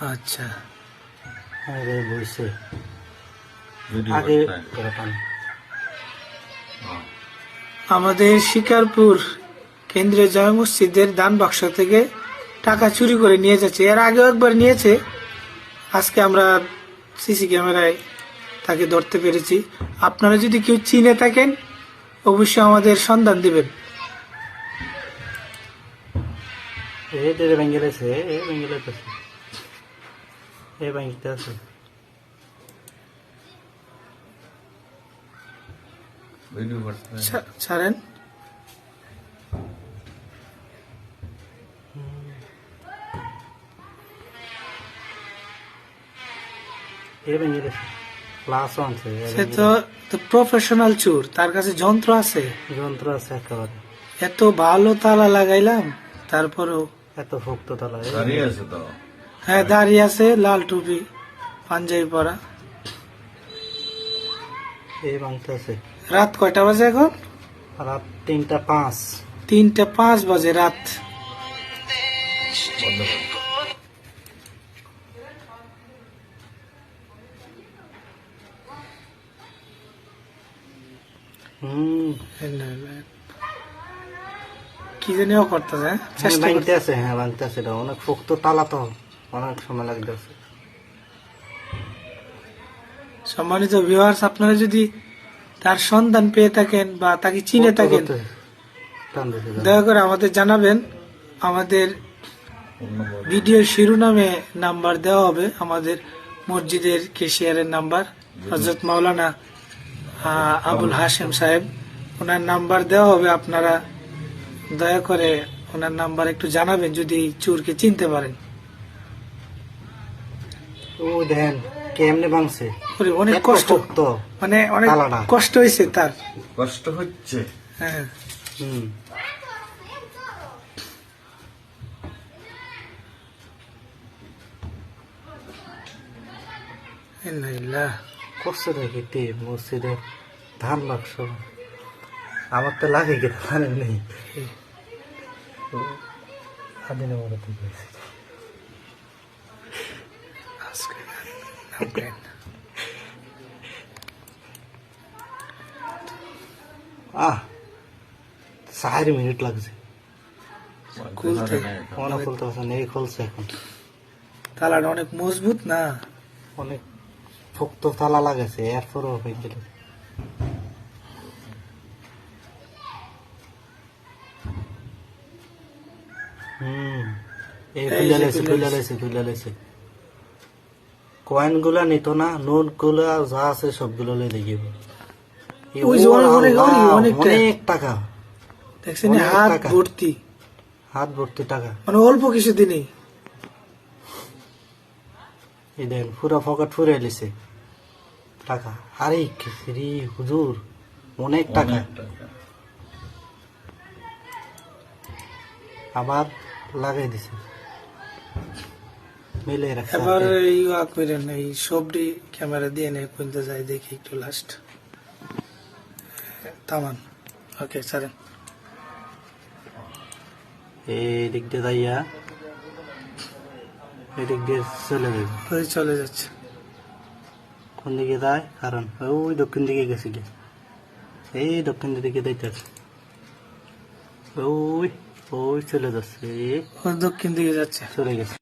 আচ্ছা, আরে বইছে ভিডিও আগে করতে আমাদের শিকারপুর কেন্দ্রীয় জামে মসজিদের দান বাক্স থেকে টাকা চুরি করে নিয়ে যাচ্ছে। এর আগেও একবার নিয়েছে। আজকে আমরা সিসি ক্যামেরায় তাকে ধরতে পেরেছি। আপনারা যদি কেউ চিনে থাকেন অবশ্যই আমাদের সন্ধান দিবেন। এই তেরে ব্যাঙ্গেল আছে, এই ব্যাঙ্গেল আছে, এই ব্যাঙ্গিতে আছে। ভিডিও করতে ছাড়েন। এই ব্যাঙ্গেল আছে, ক্লাসও আছে। সে তো প্রফেশনাল চোর, তার কাছে যন্ত্র আছে, যন্ত্র আছে একেবারে। এত ভালো তালা লাগাইলাম তারপরেও। এত ভক্ত তালা দাঁড়িয়ে আছে তো। হ্যাঁ, দাঁড়িয়ে আছে, লাল টুপি, পাঞ্জাবি পরা। এই ভাঙতে আছে। রাত কয়টা বাজে এখন? রাত 3:05। 3:05 বাজে রাত। বন্ধ কর। কি জানিও করতেছে, চেষ্টা ভাঙতে করতে। আছে, হ্যাঁ ভাঙতে আছে। এটা অনেক ভক্ত তালা তো, অনেক সময় লাগতেছে। সম্মানিত ভিউয়ার্স, আপনারা যদি তার সন্ধান পেয়ে থাকেন বা তাকে চিনে থাকেন দয়া করে আমাদের জানাবেন। আমাদের ভিডিও শিরোনামে নাম্বার দেওয়া হবে, আমাদের মসজিদের কেশিয়ারের নাম্বার, হযরত মাওলানা আবুল হাশেম সাহেব, ওনার নাম্বার দেওয়া হবে। আপনারা দয়া করে ওনার নাম্বার একটু জানাবেন যদি চোরকে চিনতে পারেন। ও দেখেন কেমনে ভাঙছে, ওরে, অনেক এত কষ্ট, শক্ত মানে অনেক তালাটা। কষ্ট হয়েছে তার। কষ্ট হচ্ছে। হ্যাঁ, হুম। ইন্নালিল্লাহ। কষ্ট দেখিতে মসজিদে ধান বাক্স আমার তো লাগে গেছে, জানেন নেই স্বাধীন আজকে নামবেন। 4 মিনিট লাগছে খুলতে। অনেক খুলতে পারছে না, এই খুলছে এখন। তালাটা অনেক মজবুত না? অনেক শক্ত তালা লাগাছে, এরপরও হয়েছিল। এই খুলে লেছে কয়েন গুলা নিত না, নোট গুলা যা আছে সবগুলো দেখিব। ওই যে অনেক টাকা দেখছেন, অনেক হাত টাকা। ভর্তি, হাত ভর্তি টাকা। মানে অল্প কিছু দিনেই। এই দেখেন পুরা পকেট ফুরে লিছে টাকা। আরে রে হুজুর, অনেক টাকা। অনেক টাকা। আবার লাগাই দিছে, মিলে রাখছে। এবার করেন, এই সবটি ক্যামেরা দিয়ে নেই কোনটা যায় দেখি একটু লাস্ট। থামান, ওকে ছাড়েন। এই দিক দিয়ে যাইয়া এই দিক দিয়ে চলে যাবে। ওই চলে যাচ্ছে। কোন দিকে যায়? কারণ ওই দক্ষিণ দিকে গেছে গিয়ে, এই দক্ষিণ দিকে যাইতেছে। ওই ওই চলে যাচ্ছে, ও দক্ষিণ দিকে যাচ্ছে। চলে গেছে।